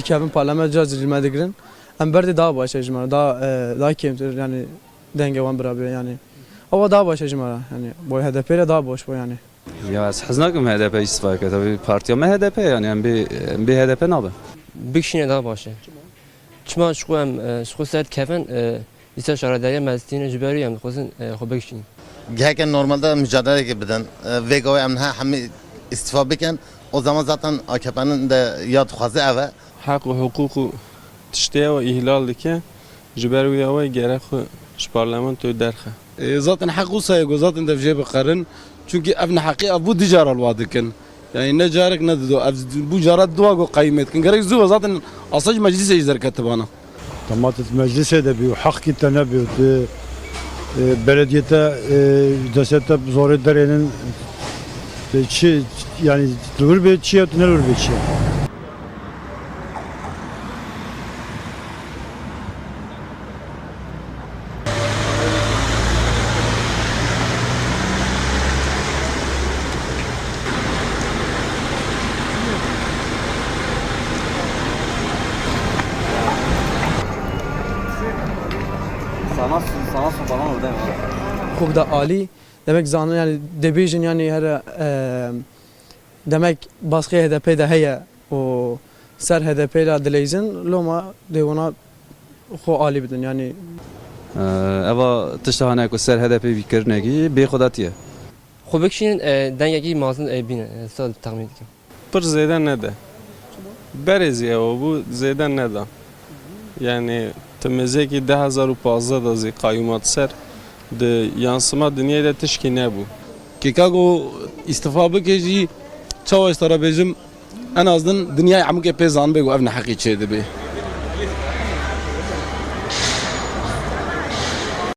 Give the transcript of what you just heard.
dikevin parlament cazilme dikirin. Em berde daha başa jimara daha kemtir yani dengevan beraber yani. Ama daha başa jimara yani bu HDP ile daha boş bu yani. Ya حزنكم HDP istifa etti. Tabii partiye mi HDP yani bir HDP ne abi? Bir kişiye daha başı. Çima şu sert kefen ise şaradaya mezdiğine cüberiyem kızın hobi kişi. Gerçekten normalde mücadele gibiden Vego'yu hem istifa biken o zaman zaten AKP'nin de ya tuhazı eve. Hak ve hukuku tişteye ve ihlal dike cüberiyem ve gerek şu parlamentoyu derhe. zaten hakkı sayık zaten de bir karın çünkü evne hakkı bu ticaret vadıkın yani ne carek ne de bu carat dua go kıymet gerek zuva zaten asaj meclise izler katibana Tamamen meclise de bir hak kitane bir belediyete desette zor ederenin yani dur bir şey ne dur bir şey. Sana falan orada mı? Çok da ali demek zanı yani debejin yani her demek baskı HDP de heye o ser HDP ile dileyzin loma devona xo ali bidin yani Eva tiştahane ko ser HDP fikirne ki bir kodatiye. Hobi kişinin dengeki mazın bine sadece tahmin ediyorum. Pır zeyden ne de? Bereziye o bu zeyden ne de? Yani temizeki 2015 da zey kayyumat ser de yansıma dünyada tişki ne bu? Kikago istifa bikeci çava istarabejim en azından dünyayı amke pezan bego evne hakkı çeydi be